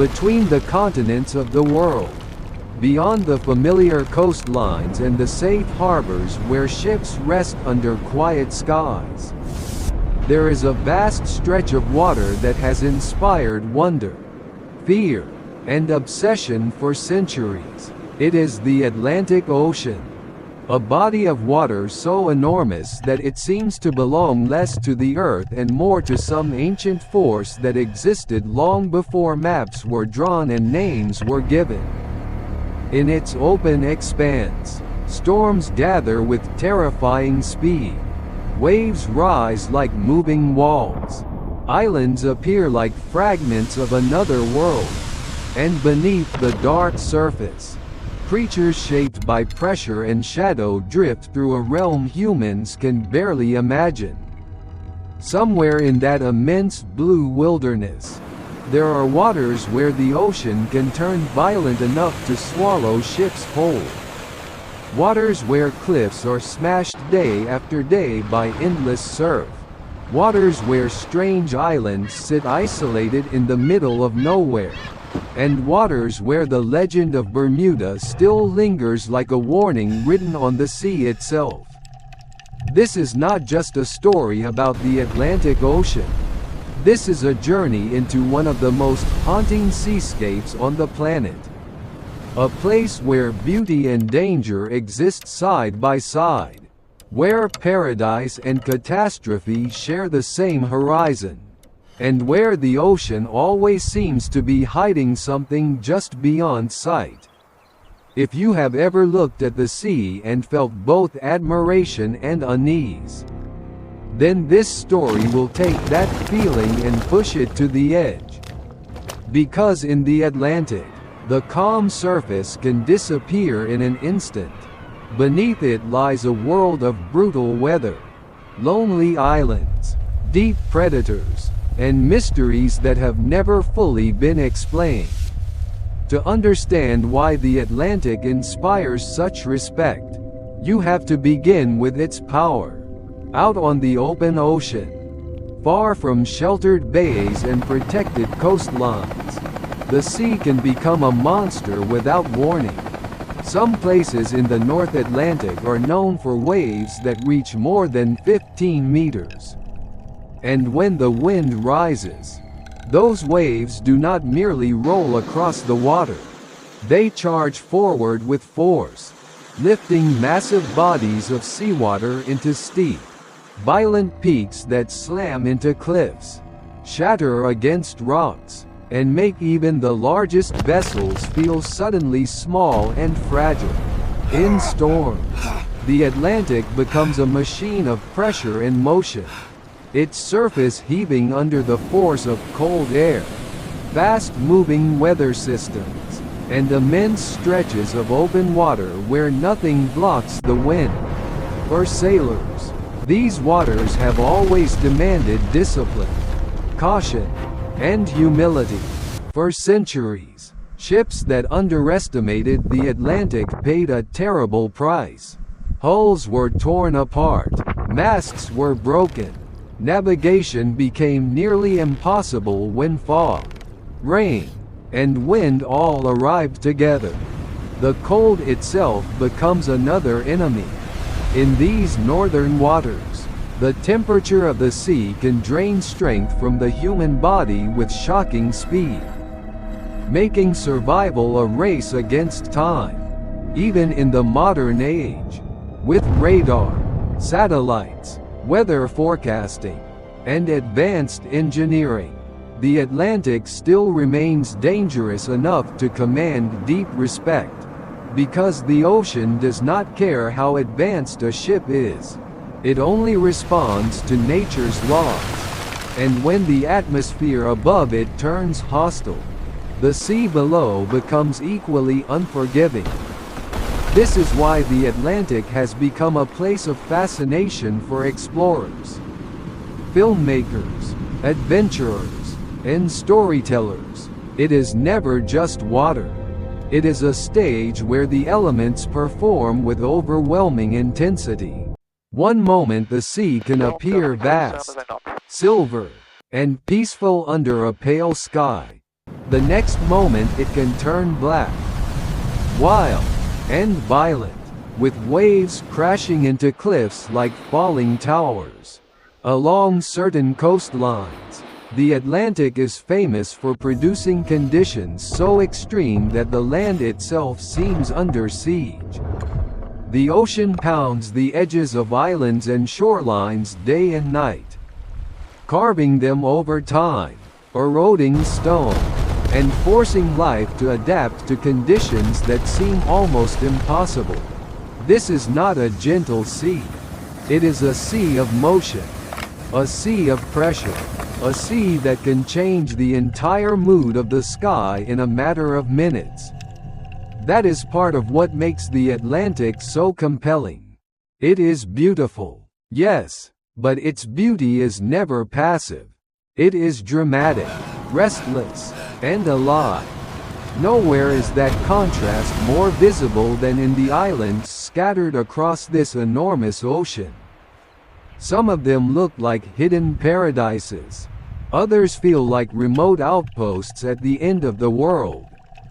between the continents of the world. Beyond the familiar coastlines and the safe harbors where ships rest under quiet skies, there is a vast stretch of water that has inspired wonder, fear, and obsession for centuries. It is the Atlantic Ocean. A body of water so enormous that it seems to belong less to the Earth and more to some ancient force that existed long before maps were drawn and names were given. In its open expanse, storms gather with terrifying speed. Waves rise like moving walls. Islands appear like fragments of another world. And beneath the dark surface, creatures shaped by pressure and shadow drift through a realm humans can barely imagine. Somewhere in that immense blue wilderness, there are waters where the ocean can turn violent enough to swallow ships whole. Waters where cliffs are smashed day after day by endless surf. Waters where strange islands sit isolated in the middle of nowhere. And waters where the legend of Bermuda still lingers like a warning written on the sea itself. This is not just a story about the Atlantic Ocean. This is a journey into one of the most haunting seascapes on the planet. A place where beauty and danger exist side by side. Where paradise and catastrophe share the same horizon. And where the ocean always seems to be hiding something just beyond sight. If you have ever looked at the sea and felt both admiration and unease, then this story will take that feeling and push it to the edge. Because in the Atlantic, the calm surface can disappear in an instant. Beneath it lies a world of brutal weather, lonely islands, deep predators, and mysteries that have never fully been explained. To understand why the Atlantic inspires such respect, you have to begin with its power. Out on the open ocean, far from sheltered bays and protected coastlines, the sea can become a monster without warning. Some places in the North Atlantic are known for waves that reach more than 15 meters. And when the wind rises, those waves do not merely roll across the water. They charge forward with force, lifting massive bodies of seawater into steep, violent peaks that slam into cliffs, shatter against rocks, and make even the largest vessels feel suddenly small and fragile. In storms, the Atlantic becomes a machine of pressure and motion, its surface heaving under the force of cold air, fast-moving weather systems, and immense stretches of open water where nothing blocks the wind. For sailors, these waters have always demanded discipline, caution, and humility. For centuries, ships that underestimated the Atlantic paid a terrible price. Hulls were torn apart, masts were broken, navigation became nearly impossible when fog, rain, and wind all arrived together. The cold itself becomes another enemy. In these northern waters, the temperature of the sea can drain strength from the human body with shocking speed, making survival a race against time. Even in the modern age, with radar, satellites, weather forecasting, and advanced engineering, the Atlantic still remains dangerous enough to command deep respect. Because the ocean does not care how advanced a ship is. It only responds to nature's laws. And when the atmosphere above it turns hostile, the sea below becomes equally unforgiving. This is why the Atlantic has become a place of fascination for explorers, filmmakers, adventurers, and storytellers. It is never just water. It is a stage where the elements perform with overwhelming intensity. One moment the sea can appear vast, silver, and peaceful under a pale sky. The next moment it can turn black, wild, and violent, with waves crashing into cliffs like falling towers. Along certain coastlines, the Atlantic is famous for producing conditions so extreme that the land itself seems under siege. The ocean pounds the edges of islands and shorelines day and night, carving them over time, eroding stone, and forcing life to adapt to conditions that seem almost impossible. This is not a gentle sea. It is a sea of motion, a sea of pressure, a sea that can change the entire mood of the sky in a matter of minutes. That is part of what makes the Atlantic so compelling. It is beautiful, yes, but its beauty is never passive. It is dramatic, restless, and alive. Nowhere is that contrast more visible than in the islands scattered across this enormous ocean. Some of them look like hidden paradises. Others feel like remote outposts at the end of the world.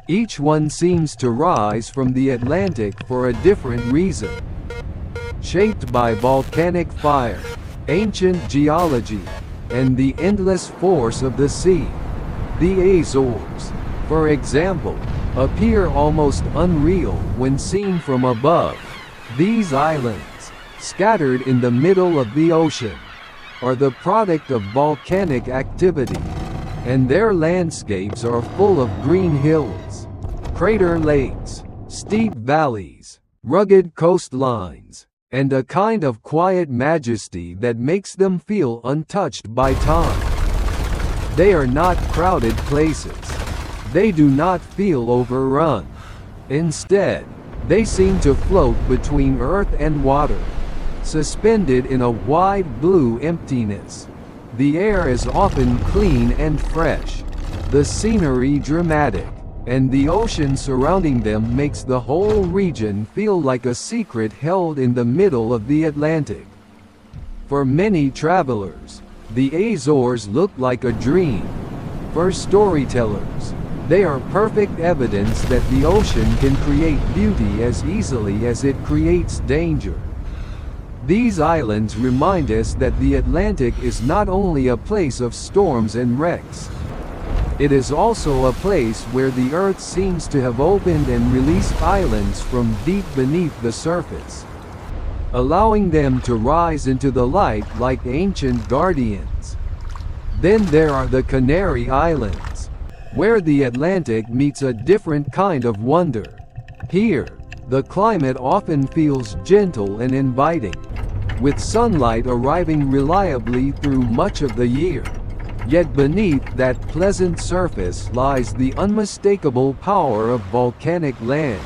Each one seems to rise from the Atlantic for a different reason. Shaped by volcanic fire, ancient geology, and the endless force of the sea. The Azores, for example, appear almost unreal when seen from above. These islands, scattered in the middle of the ocean, are the product of volcanic activity, and their landscapes are full of green hills, crater lakes, steep valleys, rugged coastlines, and a kind of quiet majesty that makes them feel untouched by time. They are not crowded places. They do not feel overrun. Instead, they seem to float between earth and water, suspended in a wide blue emptiness. The air is often clean and fresh, the scenery dramatic, and the ocean surrounding them makes the whole region feel like a secret held in the middle of the Atlantic. For many travelers, the Azores look like a dream. For storytellers, they are perfect evidence that the ocean can create beauty as easily as it creates danger. These islands remind us that the Atlantic is not only a place of storms and wrecks. It is also a place where the earth seems to have opened and released islands from deep beneath the surface, allowing them to rise into the light like ancient guardians. Then there are the Canary Islands, where the Atlantic meets a different kind of wonder. Here, the climate often feels gentle and inviting, with sunlight arriving reliably through much of the year. Yet beneath that pleasant surface lies the unmistakable power of volcanic land.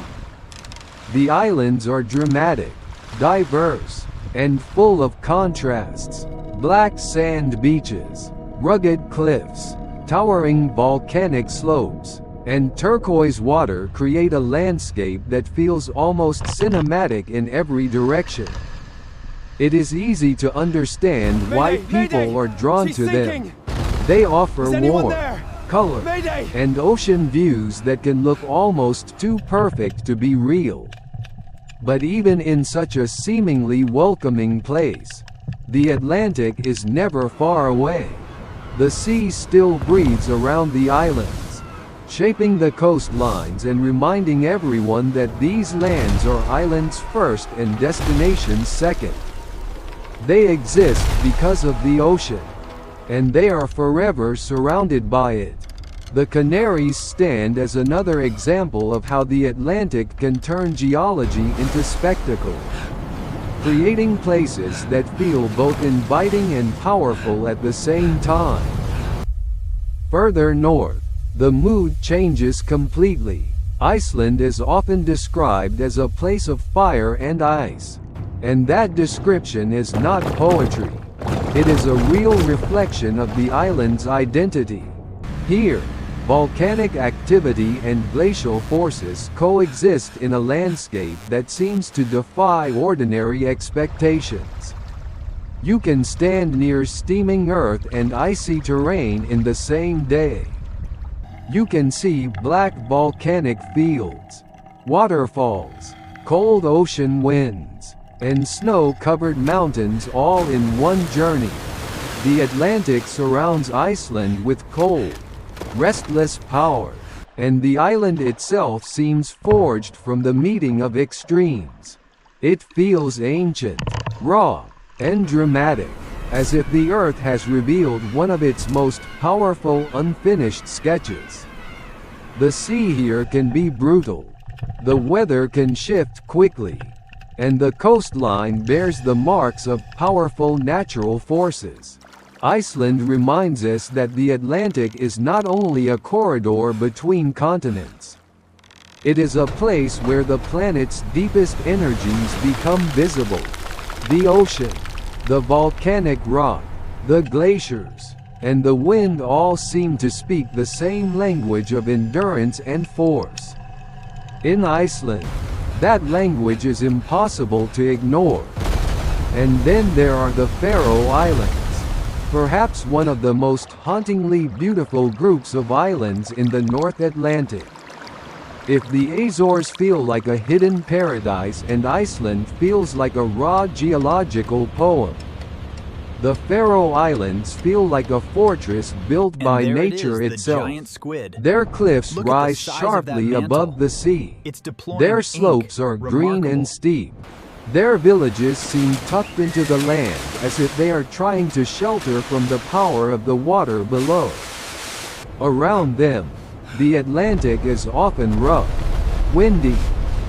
The islands are dramatic, diverse, and full of contrasts. Black sand beaches, rugged cliffs, towering volcanic slopes, and turquoise water create a landscape that feels almost cinematic in every direction. It is easy to understand why people are drawn to them. They offer warmth, color, and ocean views that can look almost too perfect to be real. But even in such a seemingly welcoming place, the Atlantic is never far away. The sea still breathes around the islands, shaping the coastlines and reminding everyone that these lands are islands first and destinations second. They exist because of the ocean, and they are forever surrounded by it. The Canaries stand as another example of how the Atlantic can turn geology into spectacle, creating places that feel both inviting and powerful at the same time. Further north, the mood changes completely. Iceland is often described as a place of fire and ice, and that description is not poetry. It is a real reflection of the island's identity. Here, volcanic activity and glacial forces coexist in a landscape that seems to defy ordinary expectations. You can stand near steaming earth and icy terrain in the same day. You can see black volcanic fields, waterfalls, cold ocean winds, and snow-covered mountains all in one journey. The Atlantic surrounds Iceland with cold, restless power, and the island itself seems forged from the meeting of extremes. It feels ancient, raw, and dramatic, as if the Earth has revealed one of its most powerful unfinished sketches. The sea here can be brutal, the weather can shift quickly, and the coastline bears the marks of powerful natural forces. Iceland reminds us that the Atlantic is not only a corridor between continents. It is a place where the planet's deepest energies become visible. The ocean, the volcanic rock, the glaciers, and the wind all seem to speak the same language of endurance and force. In Iceland, that language is impossible to ignore. And then there are the Faroe Islands, perhaps one of the most hauntingly beautiful groups of islands in the North Atlantic. If the Azores feel like a hidden paradise and Iceland feels like a raw geological poem, the Faroe Islands feel like a fortress built by nature itself. Giant squid. Their cliffs rise sharply above the sea. Their slopes are green and steep. Their villages seem tucked into the land as if they are trying to shelter from the power of the water below. Around them, the Atlantic is often rough, windy,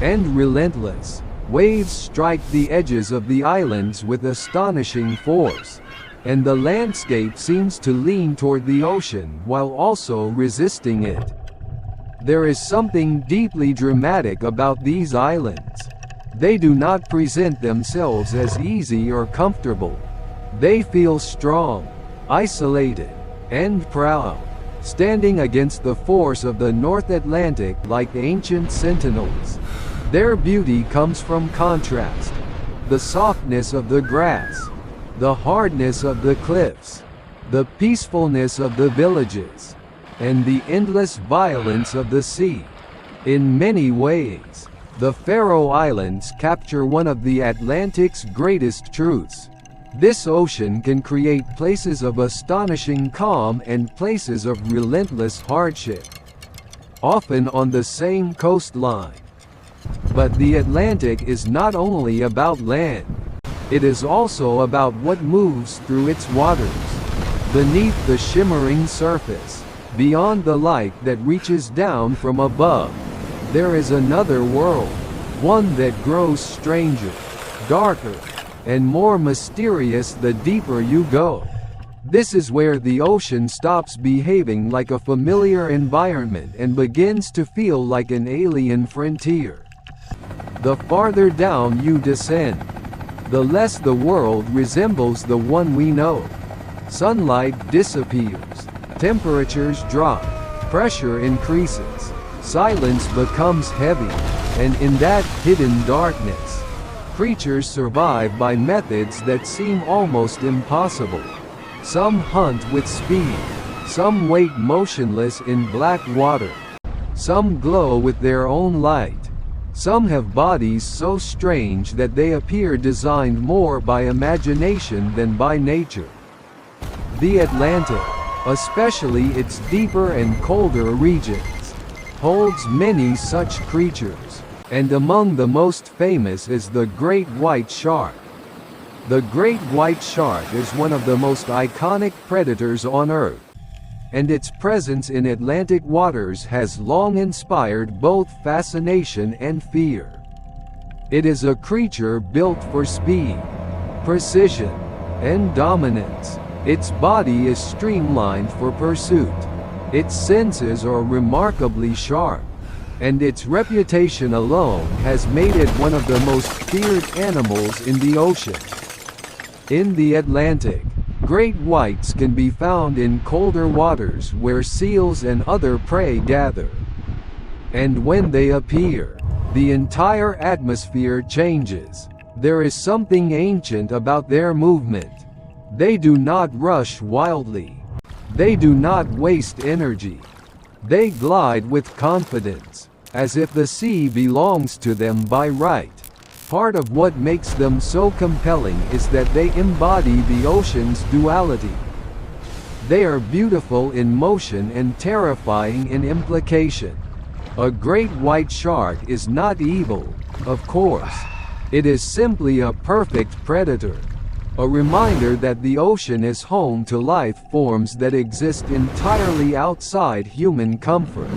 and relentless. Waves strike the edges of the islands with astonishing force, and the landscape seems to lean toward the ocean while also resisting it. There is something deeply dramatic about these islands. They do not present themselves as easy or comfortable. They feel strong, isolated, and proud, standing against the force of the North Atlantic like ancient sentinels. Their beauty comes from contrast: the softness of the grass, the hardness of the cliffs, the peacefulness of the villages, and the endless violence of the sea. In many ways, the Faroe Islands capture one of the Atlantic's greatest truths. This ocean can create places of astonishing calm and places of relentless hardship, often on the same coastline. But the Atlantic is not only about land. It is also about what moves through its waters. Beneath the shimmering surface, beyond the light that reaches down from above, there is another world, one that grows stranger, darker, and more mysterious the deeper you go. This is where the ocean stops behaving like a familiar environment and begins to feel like an alien frontier. The farther down you descend, the less the world resembles the one we know. Sunlight disappears, temperatures drop, pressure increases, silence becomes heavy, and in that hidden darkness, creatures survive by methods that seem almost impossible. Some hunt with speed, some wait motionless in black water, some glow with their own light. Some have bodies so strange that they appear designed more by imagination than by nature. The Atlantic, especially its deeper and colder regions, holds many such creatures, and among the most famous is the great white shark. The great white shark is one of the most iconic predators on Earth, and its presence in Atlantic waters has long inspired both fascination and fear. It is a creature built for speed, precision, and dominance. Its body is streamlined for pursuit. Its senses are remarkably sharp, and its reputation alone has made it one of the most feared animals in the ocean. In the Atlantic, great whites can be found in colder waters where seals and other prey gather. And when they appear, the entire atmosphere changes. There is something ancient about their movement. They do not rush wildly. They do not waste energy. They glide with confidence, as if the sea belongs to them by right. Part of what makes them so compelling is that they embody the ocean's duality. They are beautiful in motion and terrifying in implication. A great white shark is not evil, of course. It is simply a perfect predator. A reminder that the ocean is home to life forms that exist entirely outside human comfort.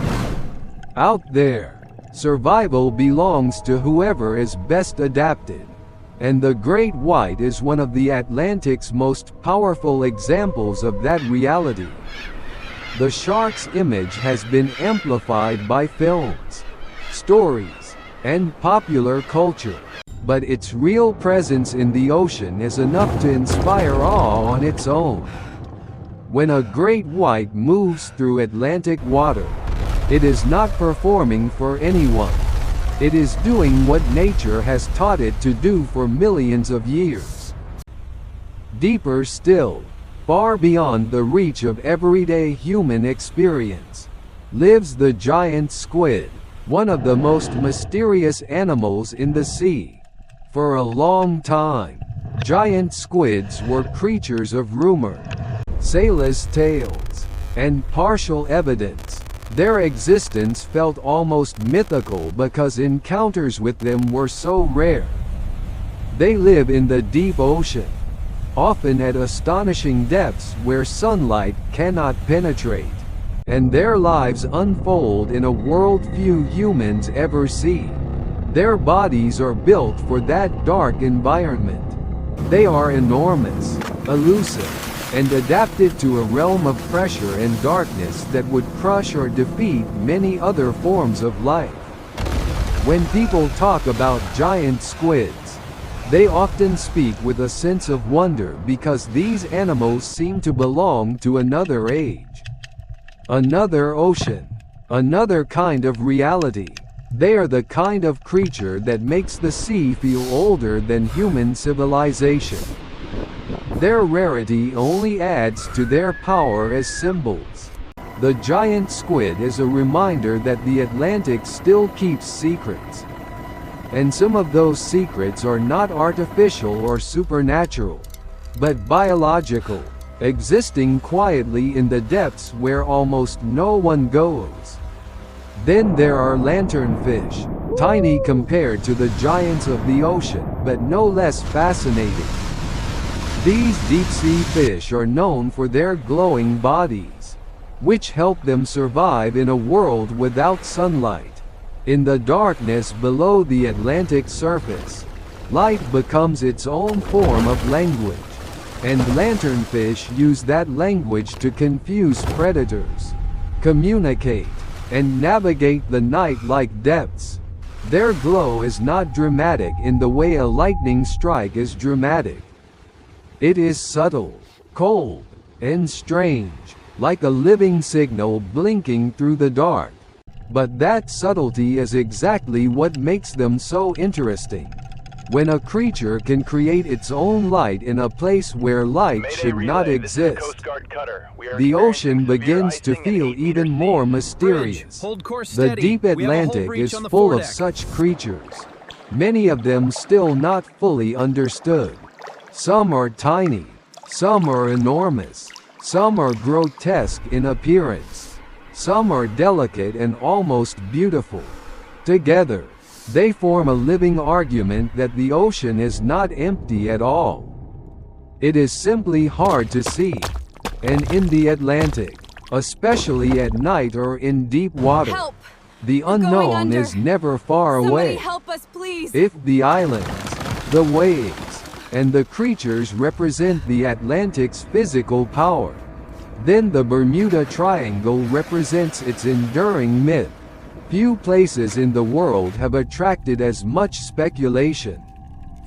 Out there, survival belongs to whoever is best adapted. And the great white is one of the Atlantic's most powerful examples of that reality. The shark's image has been amplified by films, stories, and popular culture, but its real presence in the ocean is enough to inspire awe on its own. When a great white moves through Atlantic water, it is not performing for anyone. It is doing what nature has taught it to do for millions of years. Deeper still, far beyond the reach of everyday human experience, lives the giant squid, one of the most mysterious animals in the sea. For a long time, giant squids were creatures of rumor, sailors' tales, and partial evidence. Their existence felt almost mythical because encounters with them were so rare. They live in the deep ocean, often at astonishing depths where sunlight cannot penetrate, and their lives unfold in a world few humans ever see. Their bodies are built for that dark environment. They are enormous, elusive, and adapted to a realm of pressure and darkness that would crush or defeat many other forms of life. When people talk about giant squids, they often speak with a sense of wonder because these animals seem to belong to another age, another ocean, another kind of reality. They are the kind of creature that makes the sea feel older than human civilization. Their rarity only adds to their power as symbols. The giant squid is a reminder that the Atlantic still keeps secrets. And some of those secrets are not artificial or supernatural, but biological, existing quietly in the depths where almost no one goes. Then there are lanternfish, tiny compared to the giants of the ocean, but no less fascinating. These deep-sea fish are known for their glowing bodies, which help them survive in a world without sunlight. In the darkness below the Atlantic surface, light becomes its own form of language, and lanternfish use that language to confuse predators, communicate, and navigate the night-like depths. Their glow is not dramatic in the way a lightning strike is dramatic. It is subtle, cold, and strange, like a living signal blinking through the dark. But that subtlety is exactly what makes them so interesting. When a creature can create its own light in a place where light should not exist, the ocean begins to feel even more mysterious. The deep Atlantic is full of such creatures, many of them still not fully understood. Some are tiny, some are enormous, some are grotesque in appearance, some are delicate and almost beautiful. Together, they form a living argument that the ocean is not empty at all. It is simply hard to see. And in the Atlantic, especially at night or in deep water, Help! the unknown is never far away. Help us, please! If the islands, the waves, and the creatures represent the Atlantic's physical power, then the Bermuda Triangle represents its enduring myth. Few places in the world have attracted as much speculation,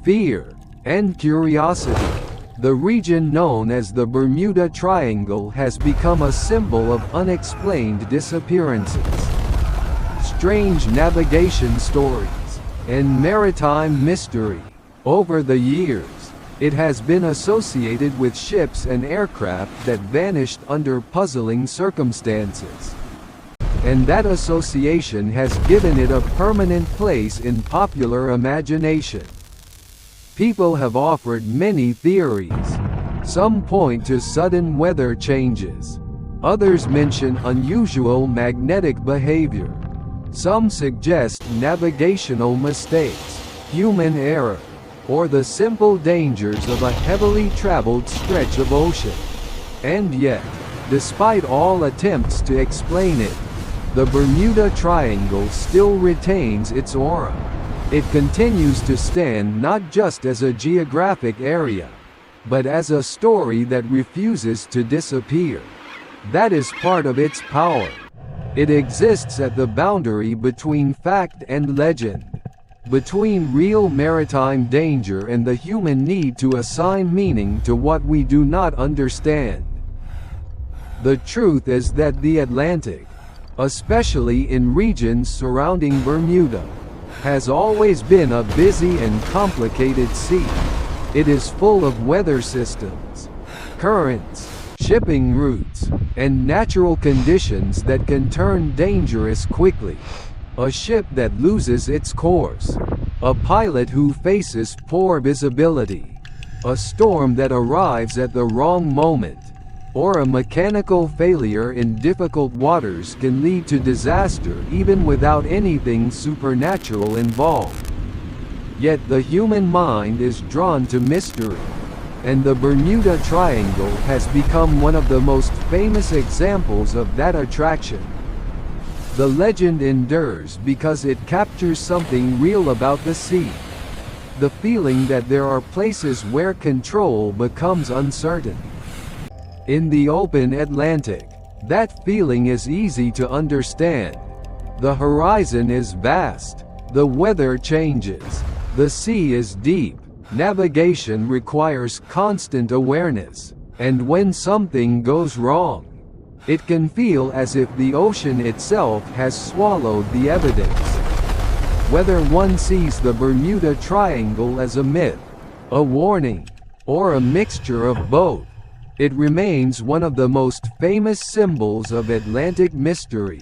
fear, and curiosity. The region known as the Bermuda Triangle has become a symbol of unexplained disappearances, strange navigation stories, and maritime mystery. Over the years, it has been associated with ships and aircraft that vanished under puzzling circumstances. and that association has given it a permanent place in popular imagination. People have offered many theories. Some point to sudden weather changes. Others mention unusual magnetic behavior. Some suggest navigational mistakes, human error, or the simple dangers of a heavily traveled stretch of ocean. And yet, despite all attempts to explain it, the Bermuda Triangle still retains its aura. It continues to stand not just as a geographic area, but as a story that refuses to disappear. That is part of its power. It exists at the boundary between fact and legend, between real maritime danger and the human need to assign meaning to what we do not understand. The truth is that the Atlantic, especially in regions surrounding Bermuda, has always been a busy and complicated sea. It is full of weather systems, currents, shipping routes, and natural conditions that can turn dangerous quickly. A ship that loses its course, a pilot who faces poor visibility, a storm that arrives at the wrong moment, or a mechanical failure in difficult waters can lead to disaster even without anything supernatural involved. Yet the human mind is drawn to mystery, and the Bermuda Triangle has become one of the most famous examples of that attraction. The legend endures because it captures something real about the sea. The feeling that there are places where control becomes uncertain. In the open Atlantic, that feeling is easy to understand. The horizon is vast, the weather changes, the sea is deep, navigation requires constant awareness, and when something goes wrong, it can feel as if the ocean itself has swallowed the evidence. Whether one sees the Bermuda Triangle as a myth, a warning, or a mixture of both, it remains one of the most famous symbols of Atlantic mystery.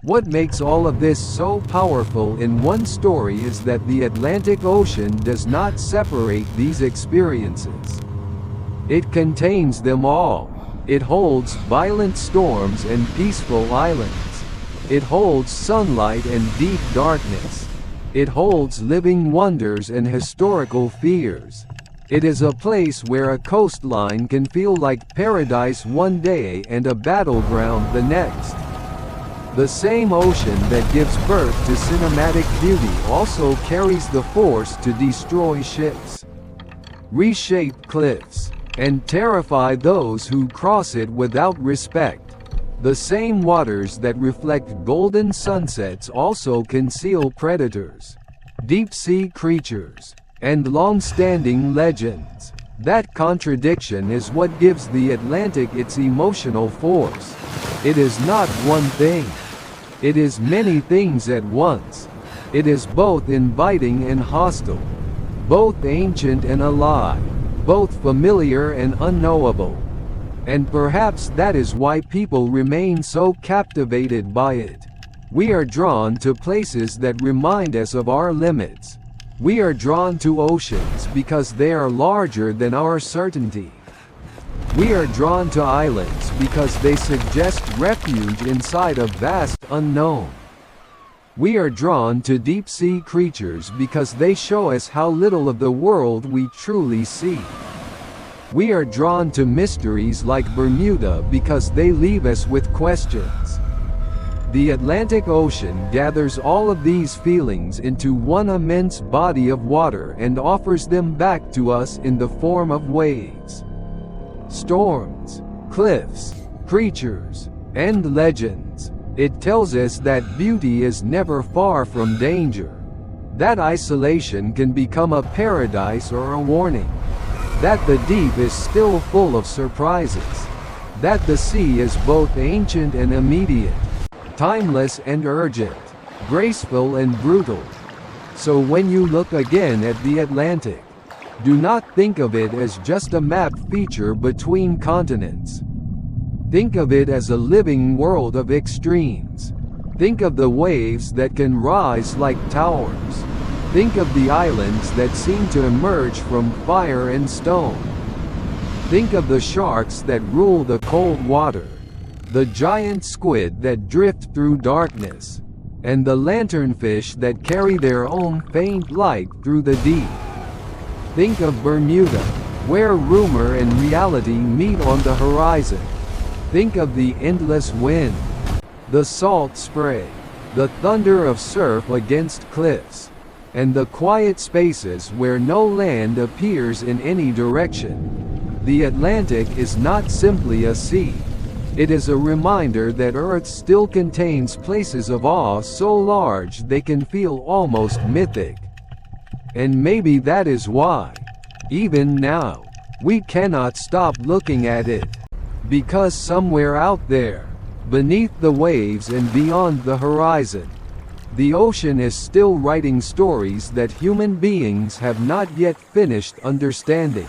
What makes all of this so powerful in one story is that the Atlantic Ocean does not separate these experiences. It contains them all. It holds violent storms and peaceful islands. It holds sunlight and deep darkness. It holds living wonders and historical fears. It is a place where a coastline can feel like paradise one day and a battleground the next. The same ocean that gives birth to cinematic beauty also carries the force to destroy ships, reshape cliffs, and terrify those who cross it without respect. The same waters that reflect golden sunsets also conceal predators, deep-sea creatures, and long-standing legends. That contradiction is what gives the Atlantic its emotional force. It is not one thing. It is many things at once. It is both inviting and hostile, both ancient and alive, both familiar and unknowable. And perhaps that is why people remain so captivated by it. We are drawn to places that remind us of our limits. We are drawn to oceans because they are larger than our certainty. We are drawn to islands because they suggest refuge inside a vast unknown. We are drawn to deep-sea creatures because they show us how little of the world we truly see. We are drawn to mysteries like Bermuda because they leave us with questions. The Atlantic Ocean gathers all of these feelings into one immense body of water and offers them back to us in the form of waves, storms, cliffs, creatures, and legends. It tells us that beauty is never far from danger, that isolation can become a paradise or a warning, that the deep is still full of surprises, that the sea is both ancient and immediate, timeless and urgent, graceful and brutal. So when you look again at the Atlantic, do not think of it as just a map feature between continents. Think of it as a living world of extremes. Think of the waves that can rise like towers. Think of the islands that seem to emerge from fire and stone. Think of the sharks that rule the cold water, the giant squid that drift through darkness, and the lanternfish that carry their own faint light through the deep. Think of Bermuda, where rumor and reality meet on the horizon. Think of the endless wind, the salt spray, the thunder of surf against cliffs, and the quiet spaces where no land appears in any direction. The Atlantic is not simply a sea. It is a reminder that Earth still contains places of awe so large they can feel almost mythic. And maybe that is why, even now, we cannot stop looking at it. Because somewhere out there, beneath the waves and beyond the horizon, the ocean is still writing stories that human beings have not yet finished understanding.